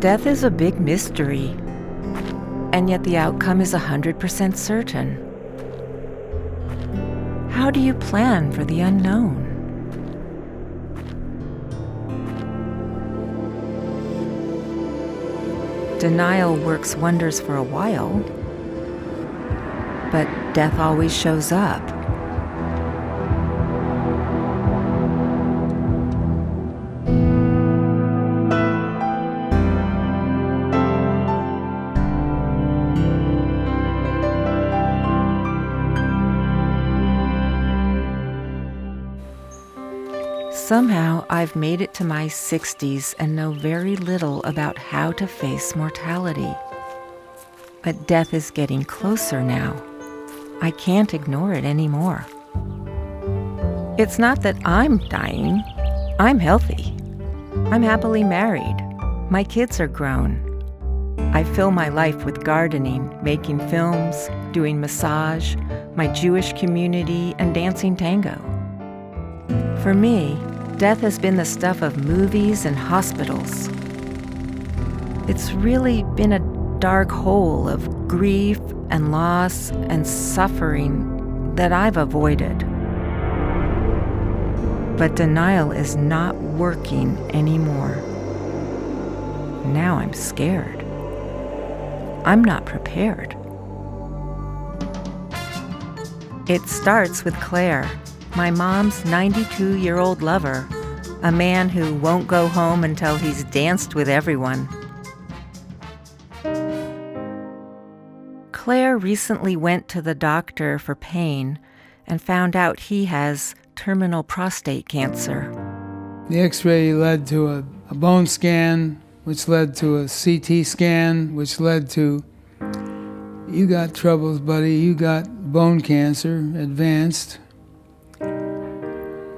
Death is a big mystery, and yet the outcome is 100% certain. How do you plan for the unknown? Denial works wonders for a while, but death always shows up. Somehow, I've made it to my 60s and know very little about how to face mortality. But death is getting closer now. I can't ignore it anymore. It's not that I'm dying. I'm healthy. I'm happily married. My kids are grown. I fill my life with gardening, making films, doing massage, my Jewish community, and dancing tango. For me, death has been the stuff of movies and hospitals. It's really been a dark hole of grief and loss and suffering that I've avoided. But denial is not working anymore. Now I'm scared. I'm not prepared. It starts with Claire, my mom's 92-year-old lover, a man who won't go home until he's danced with everyone. Claire recently went to the doctor for pain and found out he has terminal prostate cancer. The x-ray led to a bone scan, which led to a CT scan, which led to, you got troubles, buddy, you got bone cancer, advanced.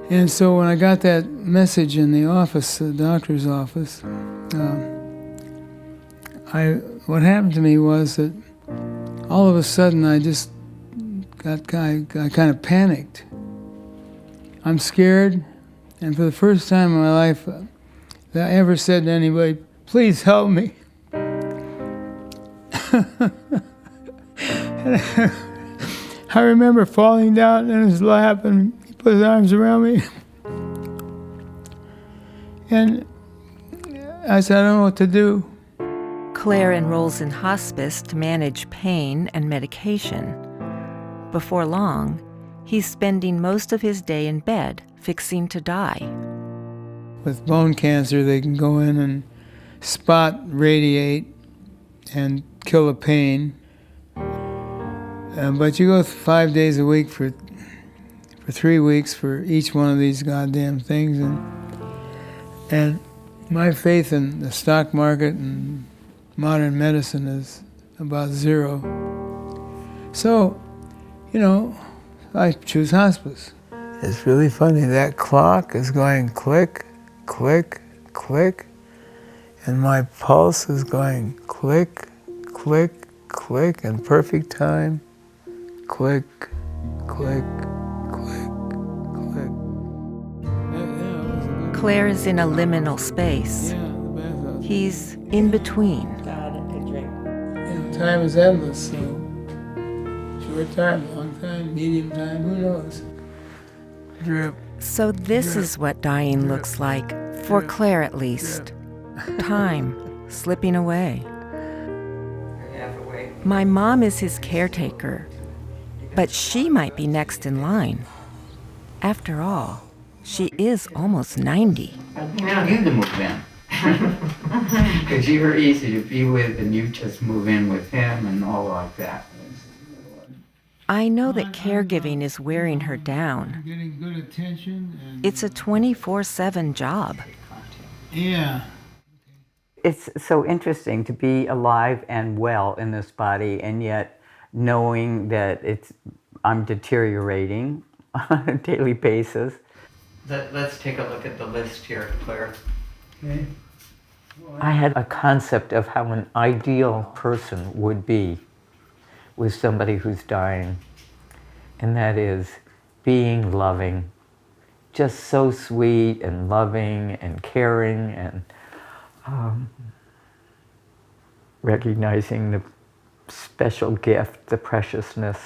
And so when I got that message in the office, the doctor's office, what happened to me was that all of a sudden I just I kind of panicked. I'm scared, and for the first time in my life that I ever said to anybody, please help me. I remember falling down in his lap and he put his arms around me. And I said, I don't know what to do. Claire enrolls in hospice to manage pain and medication. Before long, he's spending most of his day in bed, fixing to die. With bone cancer, they can go in and spot radiate and kill the pain. But you go 5 days a week for 3 weeks for each one of these goddamn things. And my faith in the stock market and modern medicine is about zero. So, I choose hospice. It's really funny, that clock is going click, click, click, and my pulse is going click, click, click, in perfect time. Click, click, click, click. Claire is in a liminal space. He's in between. Time is endless, so short time, long time, medium time, who knows? Drip. So this is what dying looks like, for Claire at least. Time slipping away. My mom is his caretaker, but she might be next in line. After all, she is almost 90. I want you to move in. Because you were easy to be with and you just move in with him and all like that. I know that caregiving is wearing her down. Getting good attention. It's a 24/7 job. Yeah. It's so interesting to be alive and well in this body, and yet knowing that I'm deteriorating on a daily basis. Let's take a look at the list here, Claire. Okay. I had a concept of how an ideal person would be with somebody who's dying, and that is being loving, just so sweet and loving and caring and recognizing the special gift, the preciousness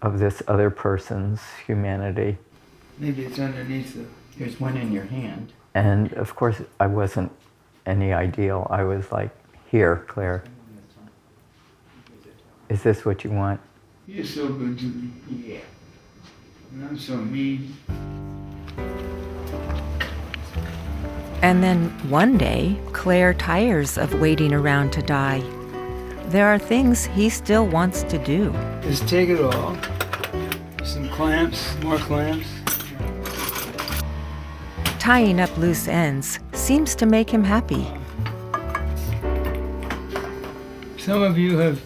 of this other person's humanity. Maybe it's underneath the... There's one in your hand. And of course, I wasn't any ideal. I was like, here, Claire. Is this what you want? You're so good to me. Yeah. And I'm so mean. And then one day, Claire tires of waiting around to die. There are things he still wants to do. Just take it all. Some clamps, more clamps. Tying up loose ends seems to make him happy. Some of you have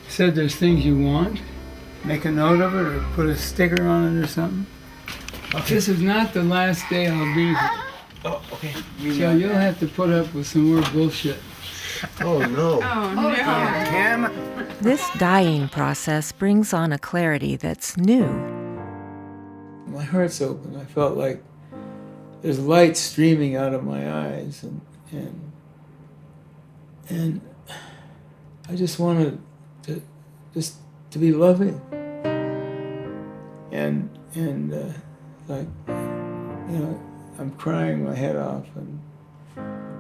said there's things you want. Make a note of it or put a sticker on it or something. This is not the last day I'll be here. Oh, okay. So you'll have to put up with some more bullshit. Oh no. This dying process brings on a clarity that's new. My heart's open. I felt like there's light streaming out of my eyes, and I just wanted to be loving, and like, you know, I'm crying my head off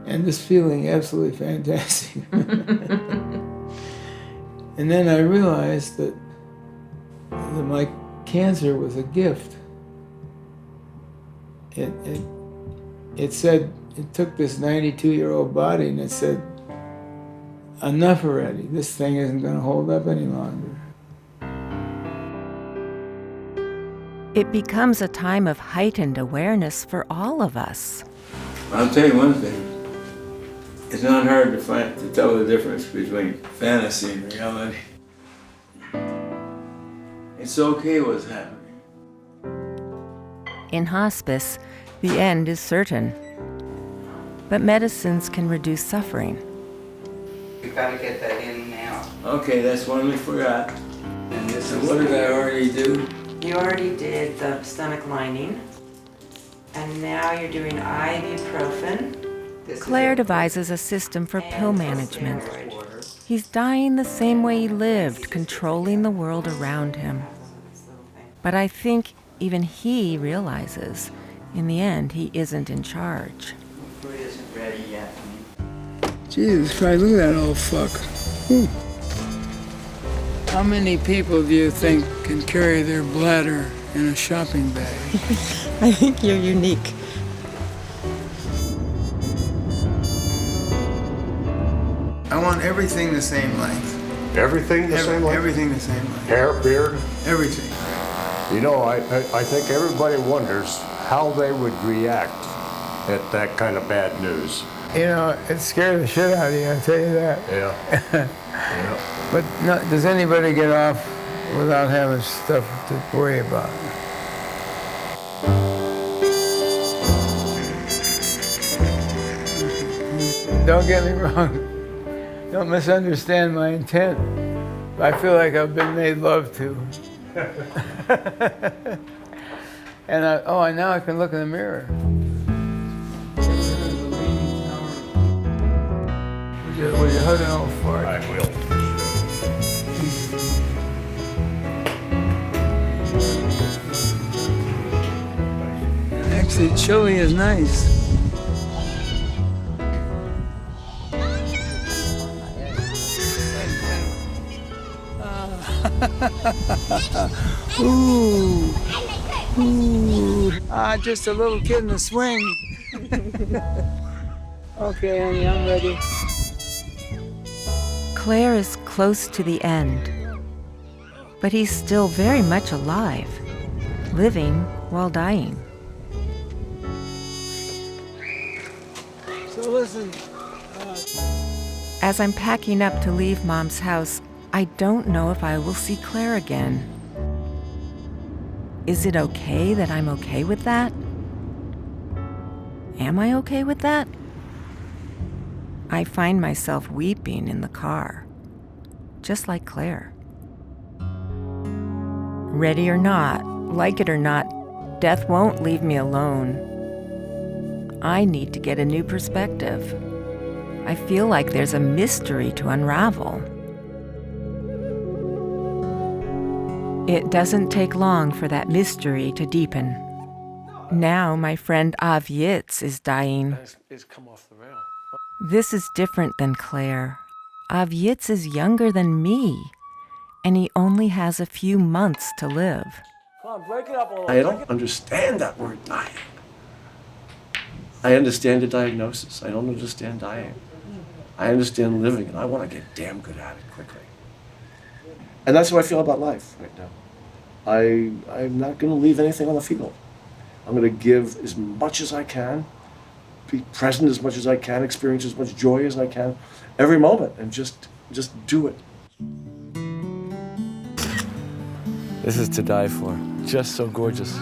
and just feeling absolutely fantastic. And then I realized that my cancer was a gift. It said, it took this 92-year-old body and it said, enough already. This thing isn't going to hold up any longer. It becomes a time of heightened awareness for all of us. I'll tell you one thing. It's not hard to tell the difference between fantasy and reality. It's okay what's happening. In hospice, the end is certain. But medicines can reduce suffering. We've got to get that in now. Okay, that's one we forgot. And this So is what did I already do? You already did the stomach lining, and now you're doing ibuprofen. this is Claire it. devises a system for pill And management. steroid. He's dying the same way he lived, controlling the world around him. But I think even he realizes, in the end, he isn't in charge. Food isn't ready yet. Jesus Christ, look at that old fuck. Whew. How many people do you think can carry their bladder in a shopping bag? I think you're unique. I want everything the same length. Everything the same way? Everything the same length. Hair, beard? Everything. You know, I think everybody wonders how they would react at that kind of bad news. You know, it scared the shit out of you, I'll tell you that. Yeah. But no, does anybody get off without having stuff to worry about? Don't get me wrong. Don't misunderstand my intent. I feel like I've been made love to. And now I can look in the mirror. Would you hug an old fart? I will. Actually, chili is nice. Ooh. Ooh. Just a little kid in a swing. Okay, honey, I'm ready. Claire is close to the end, but he's still very much alive, living while dying. So listen. As I'm packing up to leave Mom's house, I don't know if I will see Claire again. Is it okay that I'm okay with that? Am I okay with that? I find myself weeping in the car, just like Claire. Ready or not, like it or not, death won't leave me alone. I need to get a new perspective. I feel like there's a mystery to unravel. It doesn't take long for that mystery to deepen. Now my friend Av Yitz is dying. It's come off the rail. This is different than Claire. Av Yitz is younger than me, and he only has a few months to live. Come on, break it up a little. I don't understand that word dying. I understand the diagnosis. I don't understand dying. I understand living, and I want to get damn good at it quickly. And that's how I feel about life right now. I'm not going to leave anything on the field. I'm going to give as much as I can, be present as much as I can, experience as much joy as I can every moment, and just do it. This is to die for. Just so gorgeous.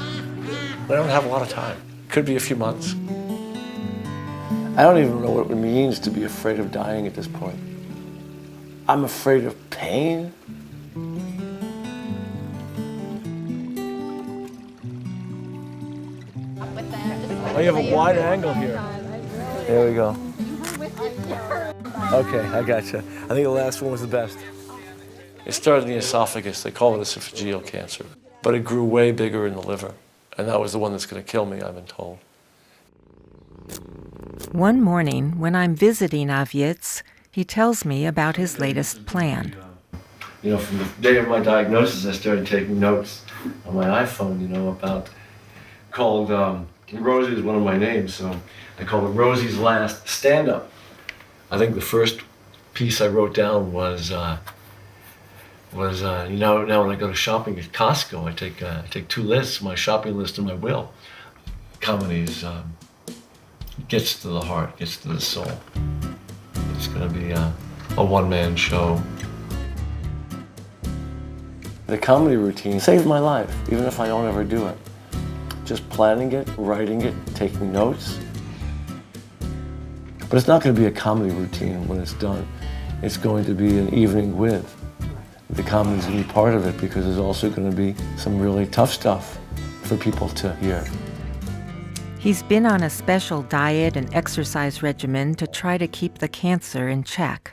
But I don't have a lot of time. Could be a few months. I don't even know what it means to be afraid of dying at this point. I'm afraid of pain. Oh, you have a wide angle here. There we go. Okay, I gotcha. I think the last one was the best. It started in the esophagus. They call it esophageal cancer. But it grew way bigger in the liver. And that was the one that's going to kill me, I've been told. One morning, when I'm visiting Av Yitz, he tells me about his latest plan. You know, from the day of my diagnosis, I started taking notes on my iPhone, called Rosie is one of my names, so I called it Rosie's Last Stand-Up. I think the first piece I wrote down was now when I go to shopping at Costco, I take two lists, my shopping list and my will. Comedies gets to the heart, gets to the soul. It's going to be a one-man show. The comedy routine saved my life, even if I don't ever do it. Just planning it, writing it, taking notes. But it's not going to be a comedy routine when it's done. It's going to be an evening with. The comedy's going to be part of it because there's also going to be some really tough stuff for people to hear. He's been on a special diet and exercise regimen to try to keep the cancer in check.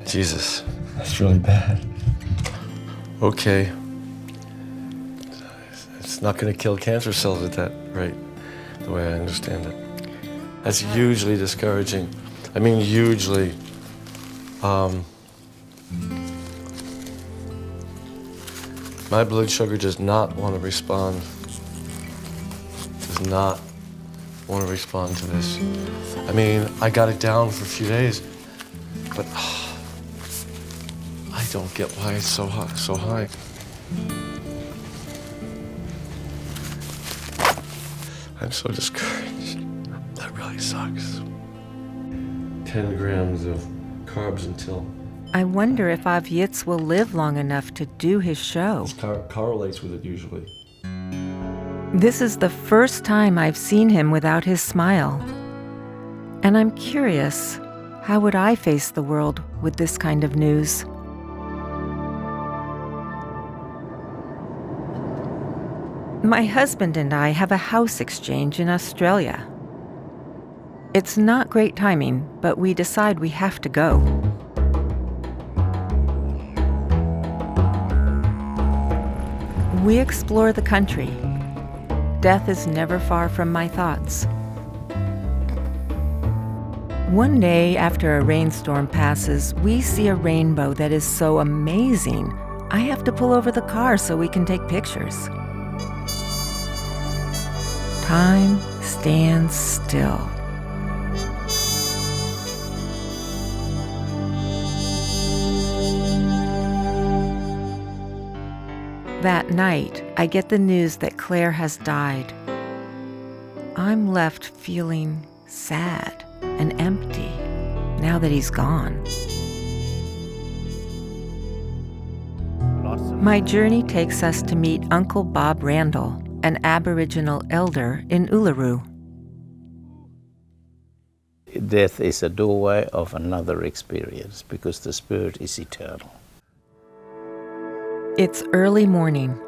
Jesus, that's really bad. Okay. It's not going to kill cancer cells at that rate, the way I understand it. That's hugely discouraging. I mean, hugely. My blood sugar does not want to respond. Does not want to respond to this. I mean, I got it down for a few days, but I don't get why it's so high. I'm so discouraged. That really sucks. 10 grams of carbs until. I wonder if Av Yitz will live long enough to do his show. Correlates with it usually. This is the first time I've seen him without his smile. And I'm curious, how would I face the world with this kind of news? My husband and I have a house exchange in Australia. It's not great timing, but we decide we have to go. We explore the country. Death is never far from my thoughts. One day, after a rainstorm passes, we see a rainbow that is so amazing, I have to pull over the car so we can take pictures. Time stands still. That night, I get the news that Claire has died. I'm left feeling sad and empty now that he's gone. My journey takes us to meet Uncle Bob Randall, an Aboriginal elder in Uluru. Death is a doorway of another experience because the spirit is eternal. It's early morning,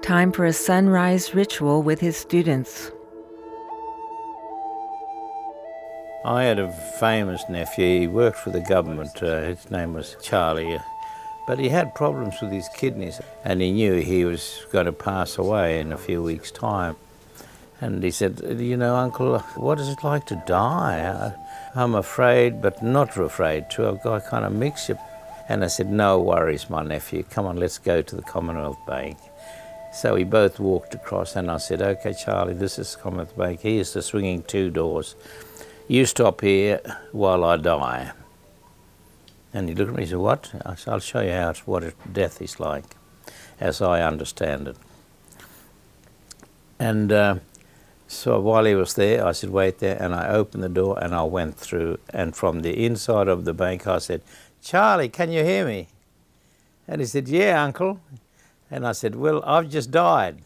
time for a sunrise ritual with his students. I had a famous nephew. He worked for the government. His name was Charlie. But he had problems with his kidneys, and he knew he was going to pass away in a few weeks' time. And he said, you know, Uncle, what is it like to die? I'm afraid, but not afraid too. I've got a kind of mixture. And I said, no worries, my nephew. Come on, let's go to the Commonwealth Bank. So we both walked across, and I said, OK, Charlie, this is Commonwealth Bank. Here's the swinging 2 doors. You stop here while I die. And he looked at me and said, what? I said, I'll show you what death is like, as I understand it. And so while he was there, I said, wait there, and I opened the door and I went through. And from the inside of the bank, I said, Charlie, can you hear me? And he said, yeah, Uncle. And I said, well, I've just died.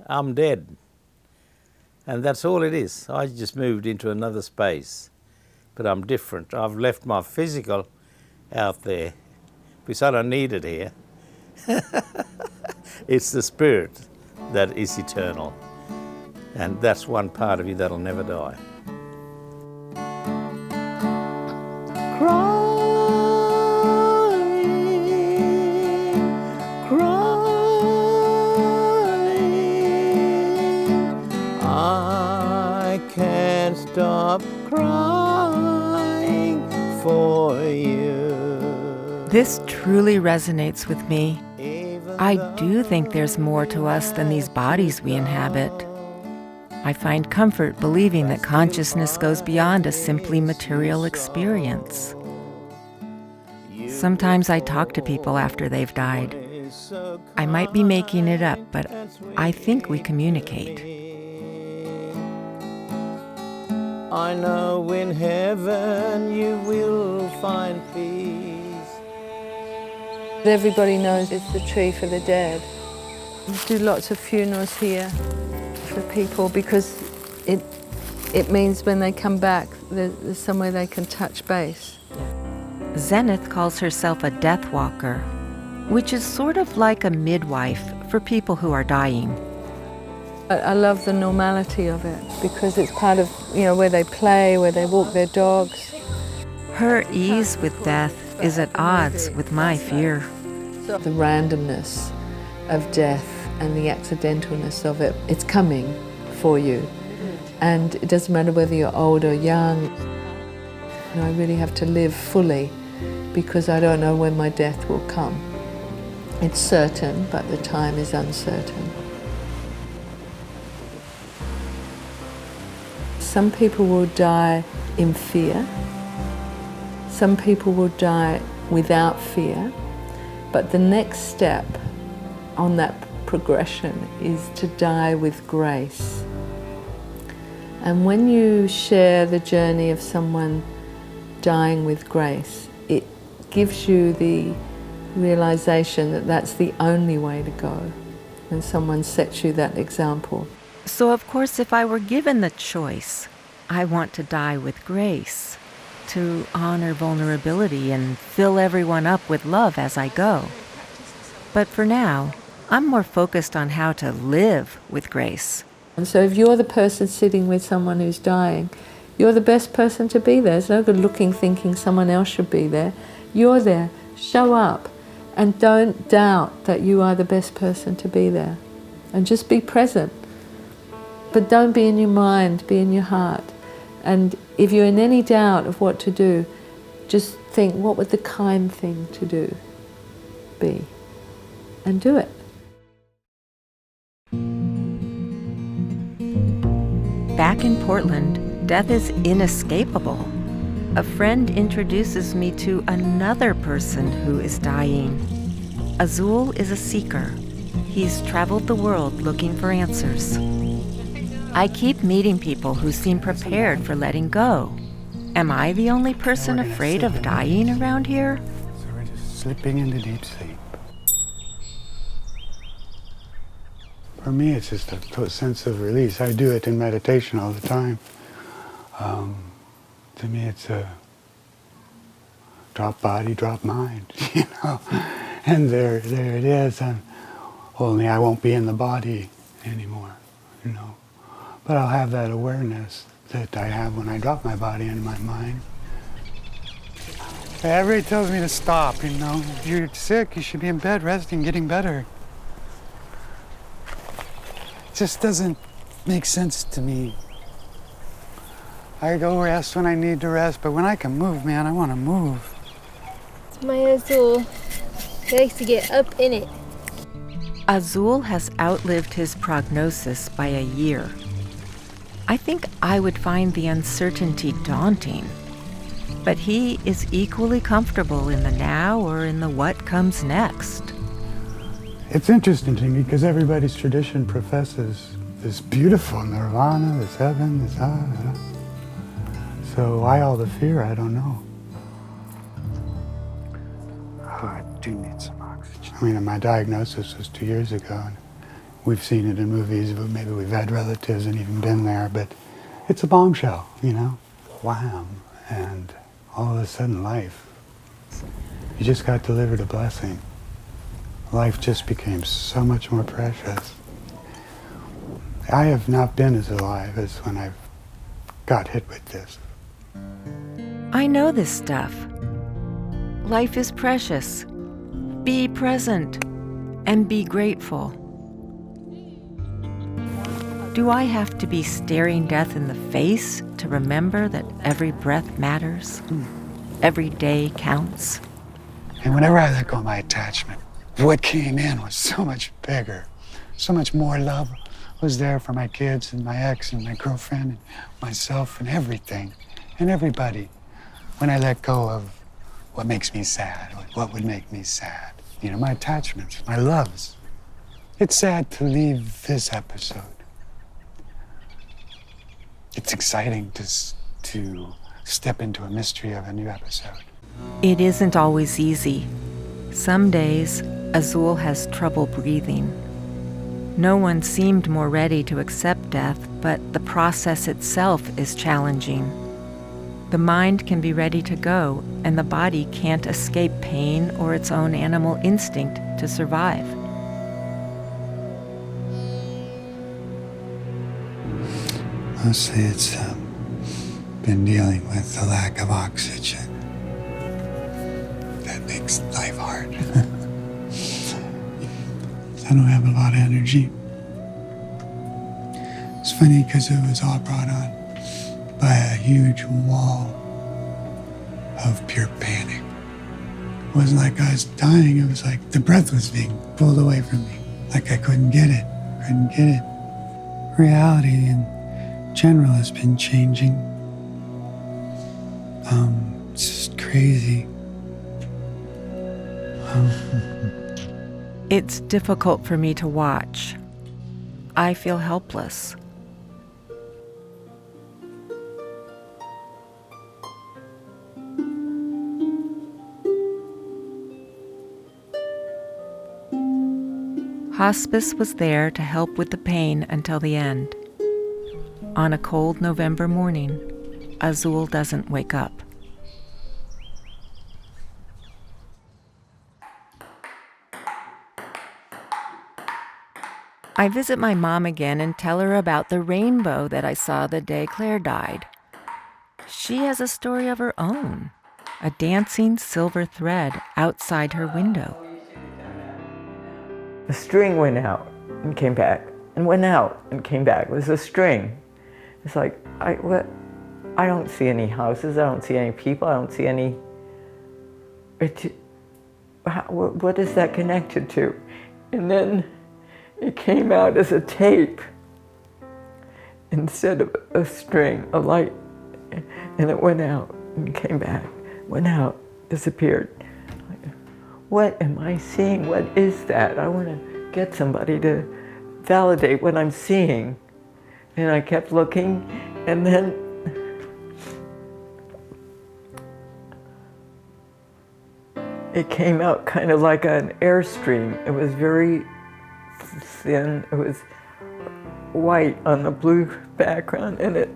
I'm dead. And that's all it is. I just moved into another space. But I'm different. I've left my physical out there because I don't need it here. It's the spirit that is eternal. And that's one part of you that'll never die. I can't stop crying for you. This truly resonates with me. I do think there's more to us than these bodies we inhabit. I find comfort believing that consciousness goes beyond a simply material experience. Sometimes I talk to people after they've died. I might be making it up, but I think we communicate. I know in heaven you will find peace. Everybody knows it's the tree for the dead. We do lots of funerals here for people because it means when they come back, there's somewhere they can touch base. Zenith calls herself a death walker, which is sort of like a midwife for people who are dying. I love the normality of it because it's part of, you know, where they play, where they walk their dogs. Her ease with death is at odds with my fear. The randomness of death and the accidentalness of it, it's coming for you. And it doesn't matter whether you're old or young. You know, I really have to live fully because I don't know when my death will come. It's certain, but the time is uncertain. Some people will die in fear. Some people will die without fear. But the next step on that progression is to die with grace. And when you share the journey of someone dying with grace, it gives you the realization that that's the only way to go. When someone sets you that example. So of course, if I were given the choice, I want to die with grace, to honor vulnerability and fill everyone up with love as I go. But for now, I'm more focused on how to live with grace. And so if you're the person sitting with someone who's dying, you're the best person to be there. It's no good looking, thinking someone else should be there. You're there. Show up. And don't doubt that you are the best person to be there. And just be present. But don't be in your mind, be in your heart. And if you're in any doubt of what to do, just think, what would the kind thing to do be? And do it. Back in Portland, death is inescapable. A friend introduces me to another person who is dying. Azul is a seeker. He's traveled the world looking for answers. I keep meeting people who seem prepared for letting go. Am I the only person afraid of dying around here? So we're just slipping into deep sleep. For me, it's just a sense of release. I do it in meditation all the time. To me, it's a drop body, drop mind, you know. And there it is. And only I won't be in the body anymore, you know. But I'll have that awareness that I have when I drop my body into my mind. Everybody tells me to stop, you know. If you're sick, you should be in bed resting, getting better. It just doesn't make sense to me. I go rest when I need to rest, but when I can move, man, I want to move. My Azul, he likes to get up in it. Azul has outlived his prognosis by a year. I think I would find the uncertainty daunting, but he is equally comfortable in the now or in the what comes next. It's interesting to me because everybody's tradition professes this beautiful nirvana, this heaven, this So why all the fear? I don't know. Oh, I do need some oxygen. I mean, my diagnosis was 2 years ago, and we've seen it in movies, but maybe we've had relatives and even been there, but it's a bombshell, you know? Wham! And all of a sudden, life. You just got delivered a blessing. Life just became so much more precious. I have not been as alive as when I got hit with this. I know this stuff. Life is precious. Be present and be grateful. Do I have to be staring death in the face to remember that every breath matters? Every day counts? And whenever I let go of my attachment, what came in was so much bigger. So much more love was there for my kids and my ex and my girlfriend and myself and everything and everybody. When I let go of what makes me sad, what would make me sad. You know, my attachments, my loves. It's sad to leave this episode. It's exciting to step into a mystery of a new episode. It isn't always easy. Some days, Azul has trouble breathing. No one seemed more ready to accept death, but the process itself is challenging. The mind can be ready to go, and the body can't escape pain or its own animal instinct to survive. Mostly it's been dealing with the lack of oxygen. That makes life hard. I don't have a lot of energy. It's funny because it was all brought on by a huge wall of pure panic. It wasn't like I was dying, it was like the breath was being pulled away from me. Like I couldn't get it. Reality in general has been changing. It's just crazy. It's difficult for me to watch. I feel helpless. Hospice was there to help with the pain until the end. On a cold November morning, Azul doesn't wake up. I visit my mom again and tell her about the rainbow that I saw the day Claire died. She has a story of her own, a dancing silver thread outside her window. The string went out and came back, and went out and came back. It was a string. It's like, I don't see any houses, I don't see any people, I don't see any... What is that connected to? And then it came out as a tape instead of a string, a light, and it went out and came back, went out, disappeared. What am I seeing? What is that? I want to get somebody to validate what I'm seeing. And I kept looking, and then it came out kind of like an airstream. It was very thin. It was white on the blue background, and it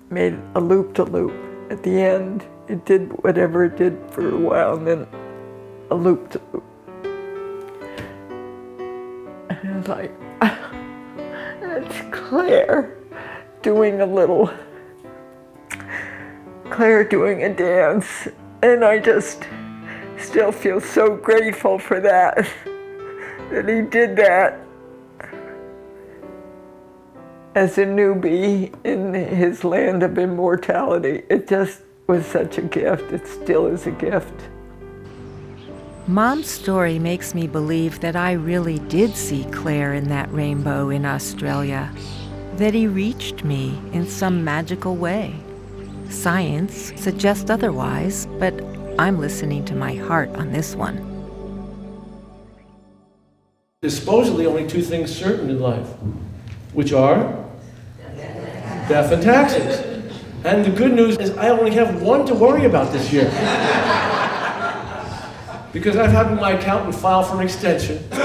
made a loop-to-loop. At the end, it did whatever it did for a while, and then a loop-to-loop. And I was like, it's Claire. doing a little, Claire doing a dance, and I just still feel so grateful for that he did that as a newbie in his land of immortality. It just was such a gift. It still is a gift. Mom's story makes me believe that I really did see Claire in that rainbow in Australia, that he reached me in some magical way. Science suggests otherwise, but I'm listening to my heart on this one. There's supposedly only two things certain in life, which are death and taxes. And the good news is I only have one to worry about this year. Because I've had my accountant file for an extension. This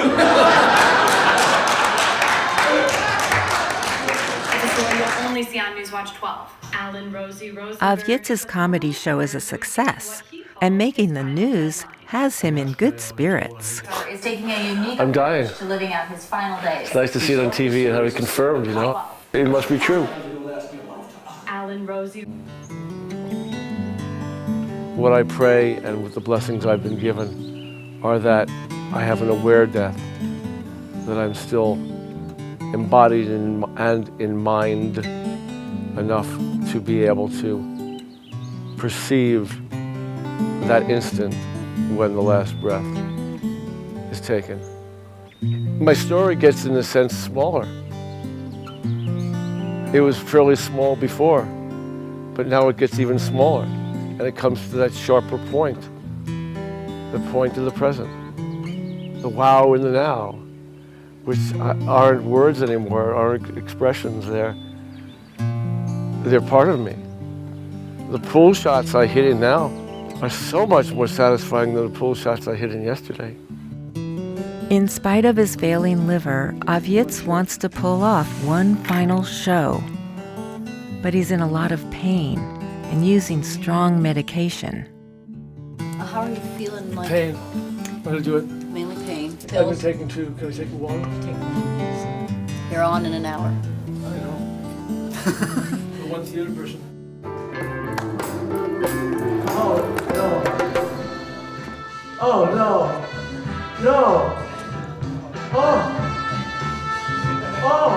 is what you'll only see on Newswatch 12. Alan, Rosie. Avietz's comedy show is a success, and making the news has him in good spirits. Is taking a unique I'm dying. approach to living out his final days. It's nice to see it on TV and have it confirmed, you know? It must be true. Alan, Rosie. What I pray and with the blessings I've been given are that I have an aware death, that I'm still embodied and in mind enough to be able to perceive that instant when the last breath is taken. My story gets, in a sense, smaller. It was fairly small before, but now it gets even smaller. And it comes to that sharper point, the point of the present, the wow in the now, which aren't words anymore, aren't expressions, they're part of me. The pool shots I hit in now are so much more satisfying than the pool shots I hit in yesterday. In spite of his failing liver, Avietz wants to pull off one final show. But he's in a lot of pain and using strong medication. How are you feeling? Like pain. I'm gonna do it. Mainly pain. I've been Pills. taking two. Can I take water? You're on in an hour. I know. The one theater person. Oh no. Oh no. No. Oh. Oh.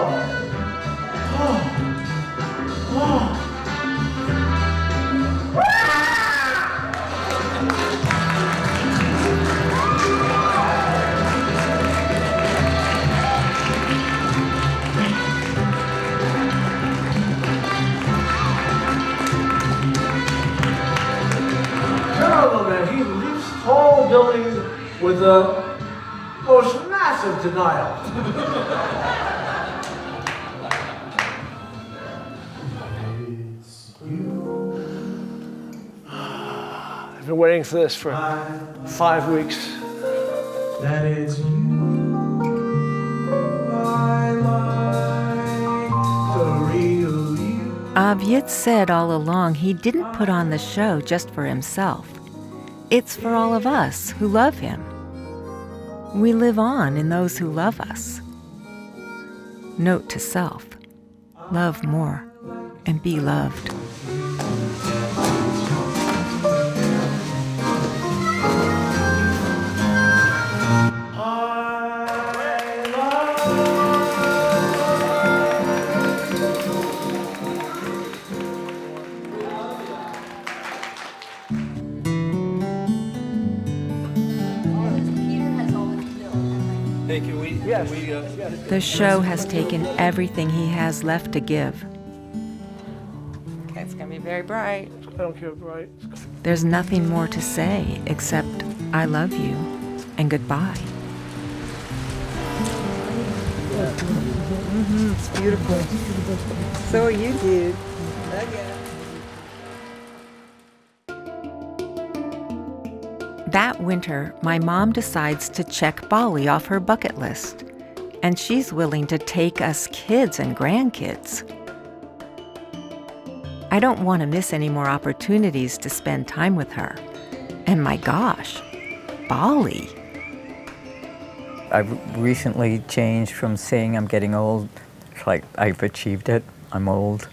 Oh. Oh. Terrible, man. He leaves tall buildings with the most massive denial. I've been waiting for this for 5 weeks. That is you, I like the real you. Avietz said all along he didn't put on the show just for himself. It's for all of us who love him. We live on in those who love us. Note to self, love more and be loved. The show has taken everything he has left to give. Okay, it's gonna be very bright. I don't care, bright. There's nothing more to say except I love you and goodbye. It's beautiful. So are you, dude. That winter, my mom decides to check Bali off her bucket list, and she's willing to take us kids and grandkids. I don't want to miss any more opportunities to spend time with her. And my gosh, Bali. I've recently changed from saying I'm getting old, like I've achieved it. I'm old.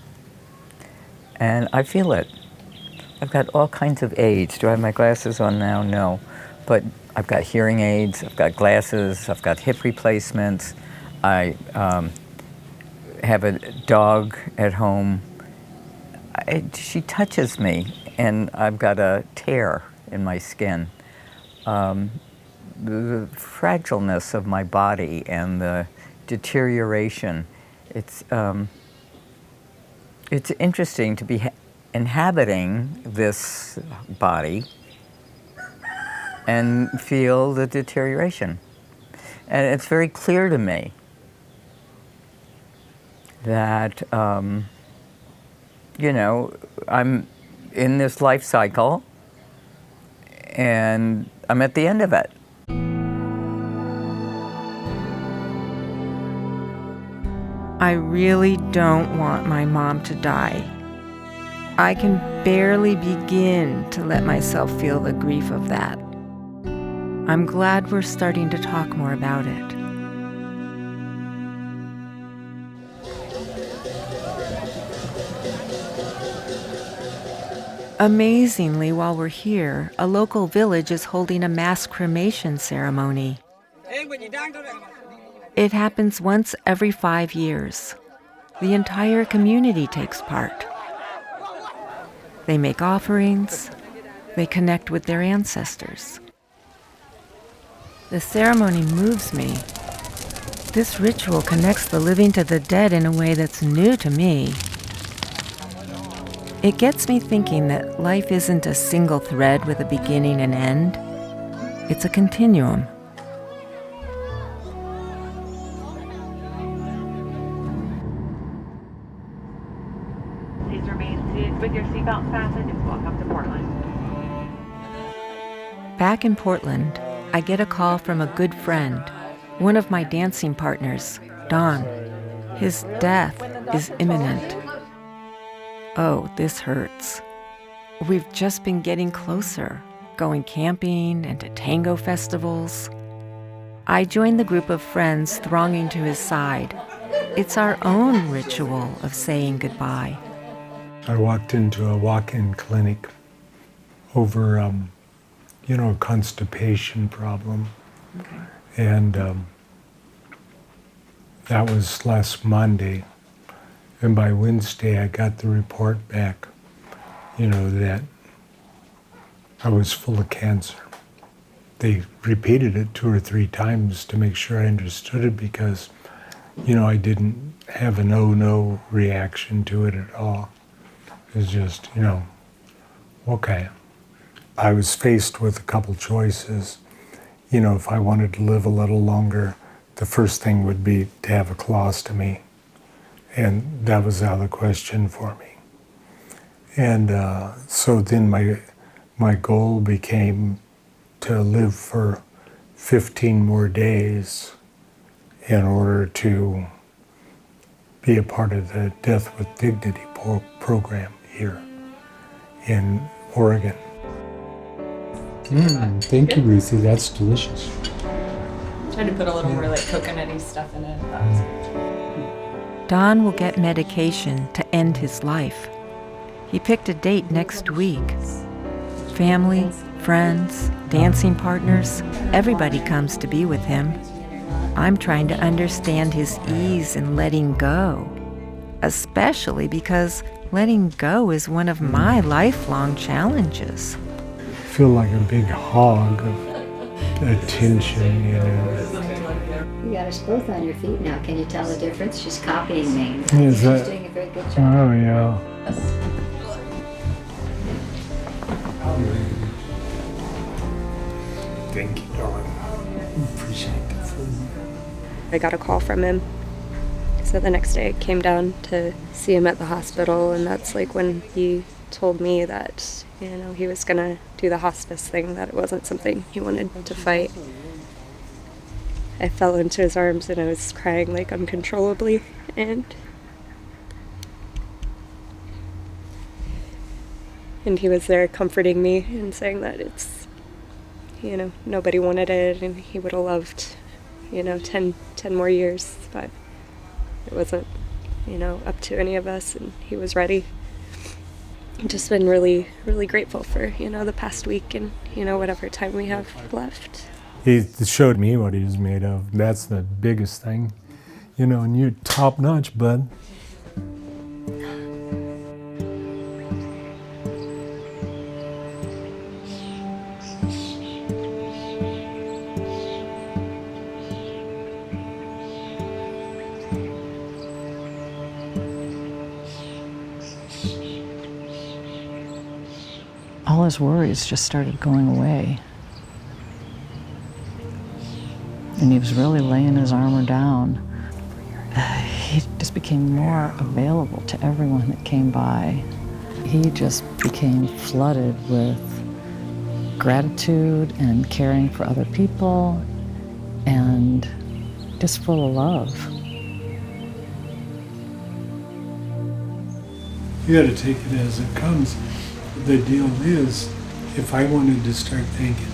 And I feel it. I've got all kinds of aids. Do I have my glasses on now? No. But I've got hearing aids, I've got glasses, I've got hip replacements. I have a dog at home. She touches me, and I've got a tear in my skin. The fragileness of my body and the deterioration. It's interesting to be inhabiting this body and feel the deterioration. And it's very clear to me that, you know, I'm in this life cycle and I'm at the end of it. I really don't want my mom to die. I can barely begin to let myself feel the grief of that. I'm glad we're starting to talk more about it. Amazingly, while we're here, a local village is holding a mass cremation ceremony. It happens once every 5 years. The entire community takes part. They make offerings. They connect with their ancestors. The ceremony moves me. This ritual connects the living to the dead in a way that's new to me. It gets me thinking that life isn't a single thread with a beginning and end. It's a continuum. Please remain seated with your seatbelt fastened and welcome to Portland. Back in Portland, I get a call from a good friend, one of my dancing partners, Don. His death is imminent. Oh, this hurts. We've just been getting closer, going camping and to tango festivals. I join the group of friends thronging to his side. It's our own ritual of saying goodbye. I walked into a walk-in clinic over, a constipation problem. Okay. And that was last Monday. And by Wednesday, I got the report back, that I was full of cancer. They repeated it 2 or 3 times to make sure I understood it because, I didn't have a no reaction to it at all. It was just, okay. I was faced with a couple choices. If I wanted to live a little longer, the first thing would be to have a colostomy. And that was out of the question for me. And so then my goal became to live for 15 more days in order to be a part of the Death with Dignity program here in Oregon. Thank you, Ruthie. That's delicious. Tried to put a little more coconutty stuff in it. Don will get medication to end his life. He picked a date next week. Family, friends, dancing partners, everybody comes to be with him. I'm trying to understand his ease in letting go, especially because letting go is one of my lifelong challenges. I feel like a big hog of attention, You got us both on your feet now. Can you tell the difference? She's copying me. Is She's that- doing a very good job. Oh, yeah. Thank you, darling. Appreciate the food. I got a call from him. So the next day I came down to see him at the hospital, and that's when he told me that, he was gonna do the hospice thing, that it wasn't something he wanted to fight. I fell into his arms and I was crying uncontrollably, and he was there comforting me and saying that it's, nobody wanted it and he would have loved, 10 more years, but it wasn't up to any of us, and he was ready. Just been really, really grateful for, the past week and, whatever time we have left. He showed me what he was made of. That's the biggest thing. And you're top notch, bud. All his worries just started going away. And he was really laying his armor down. He just became more available to everyone that came by. He just became flooded with gratitude and caring for other people and just full of love. You got to take it as it comes. The deal is, if I wanted to start thinking,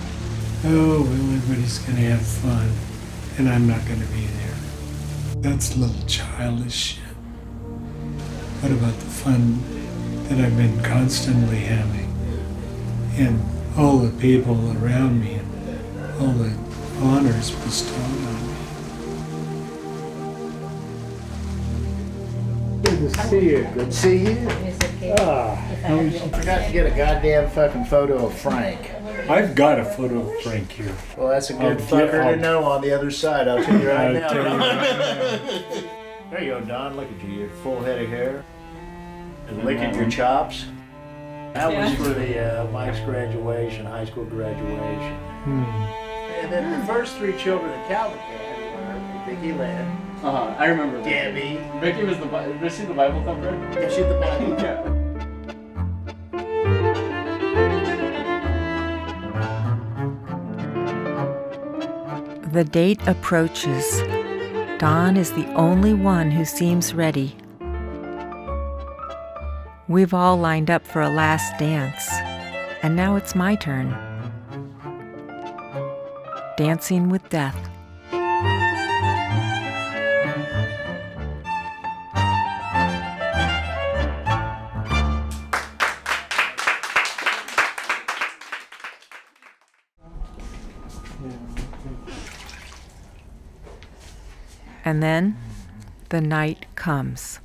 oh, well, everybody's going to have fun, and I'm not going to be there, that's a little childish shit. What about the fun that I've been constantly having, and all the people around me, and all the honors bestowed on me? Good to see you. Good to see you. I forgot to get a goddamn fucking photo of Frank. I've got a photo of Frank here. Well, that's a good fucker to know on the other side. I'll tell you right now. There you go, Don. Look at you. Your full head of hair. And licking your chops. That was for the Mike's graduation, high school graduation. And then the first three children that Calvin had were Vicky Lynn. I remember. Debbie. Vicky was was she the Bible thumper? Yeah, she's the Bible thumper. The date approaches. Don is the only one who seems ready. We've all lined up for a last dance, and now it's my turn. Dancing with Death. And then the night comes.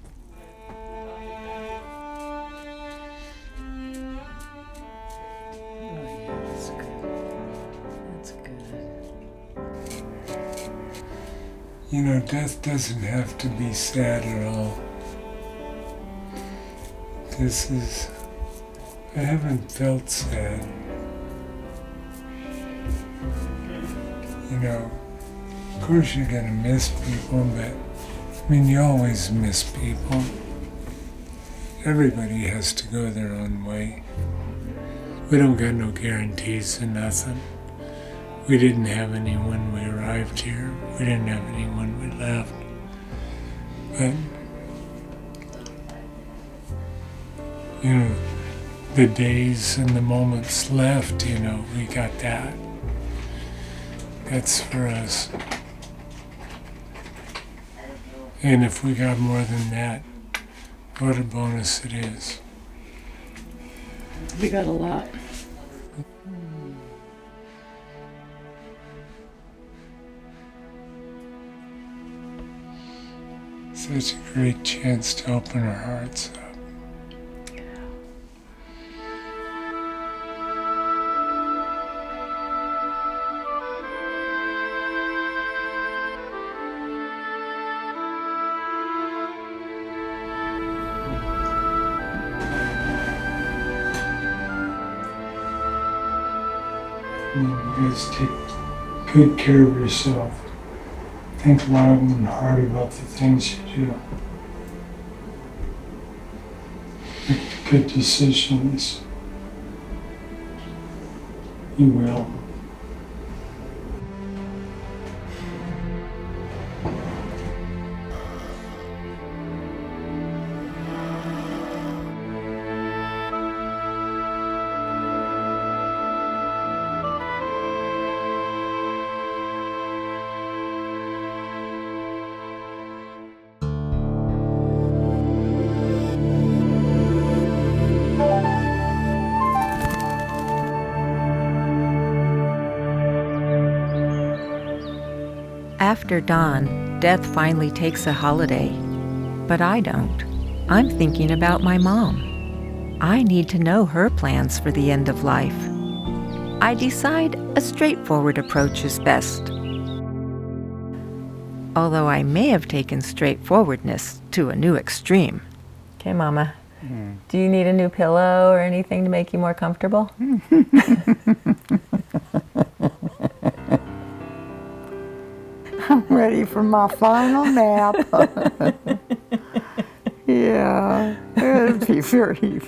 Death doesn't have to be sad at all. I haven't felt sad. Of course you're gonna miss people, but you always miss people. Everybody has to go their own way. We don't got no guarantees of nothing. We didn't have any when we arrived here. We didn't have any when we left. But, the days and the moments left, we got that. That's for us. And if we got more than that, what a bonus it is. We got a lot. Such a great chance to open our hearts up. You guys take good care of yourself. Think long and hard about the things you do. Make good decisions. You will. After dawn, Death finally takes a holiday. But I don't. I'm thinking about my mom. I need to know her plans for the end of life. I decide a straightforward approach is best. Although I may have taken straightforwardness to a new extreme. Okay, Mama. Do you need a new pillow or anything to make you more comfortable? I'm ready for my final nap. Yeah, it'd be very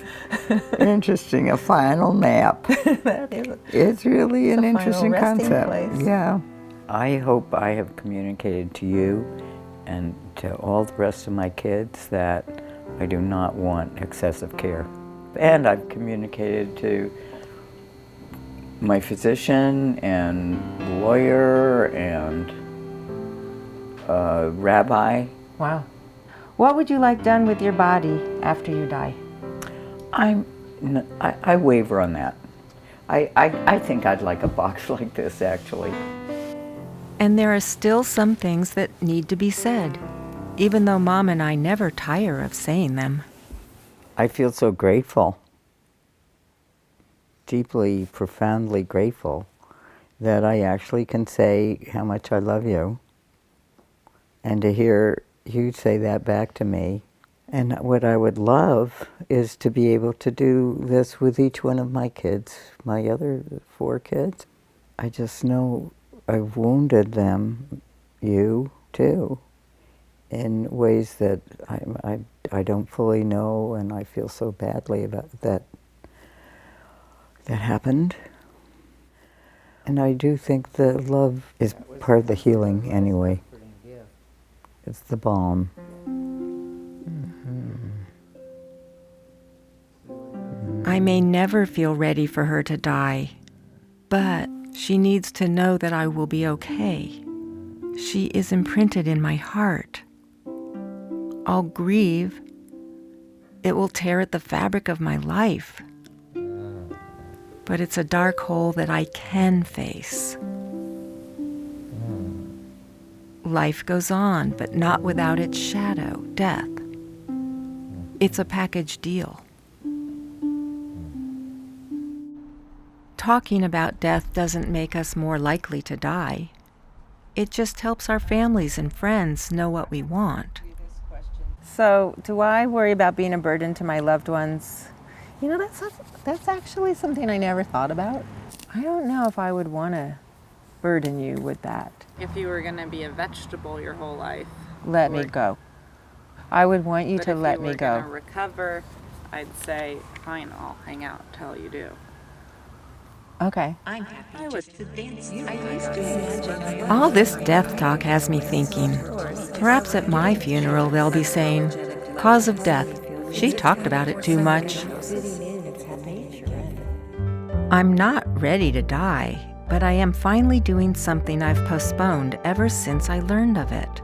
interesting, a final nap. It's really an interesting concept. Yeah. I hope I have communicated to you and to all the rest of my kids that I do not want excessive care. And I've communicated to my physician and lawyer and rabbi. Wow. What would you like done with your body after you die? I waver on that. I think I'd like a box like this, actually. And there are still some things that need to be said, even though Mom and I never tire of saying them. I feel so grateful, deeply, profoundly grateful, that I actually can say how much I love you. And to hear you say that back to me. And what I would love is to be able to do this with each one of my kids, my other 4 kids. I just know I've wounded them, you too, in ways that I don't fully know, and I feel so badly about that happened. And I do think the love is part of the healing anyway. It's the balm. I may never feel ready for her to die, but she needs to know that I will be okay. She is imprinted in my heart. I'll grieve. It will tear at the fabric of my life. But it's a dark hole that I can face. Life goes on, but not without its shadow, death. It's a package deal. Talking about death doesn't make us more likely to die. It just helps our families and friends know what we want. So, do I worry about being a burden to my loved ones? You know, that's actually something I never thought about. I don't know if I would want to burden you with that. If you were going to be a vegetable your whole life, Let me go. I would want you to let me If you were go. going to recover, I'd say, fine, I'll hang out till you do. Okay. I'm happy just to dance. All this death talk has me thinking. Perhaps at my funeral they'll be saying, "Cause of death. She talked about it too much." I'm not ready to die, but I am finally doing something I've postponed ever since I learned of it.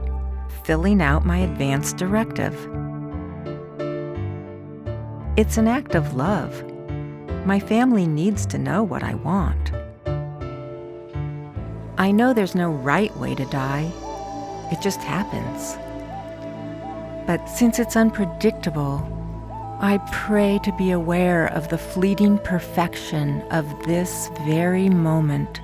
Filling out my advance directive. It's an act of love. My family needs to know what I want. I know there's no right way to die. It just happens. But since it's unpredictable, I pray to be aware of the fleeting perfection of this very moment.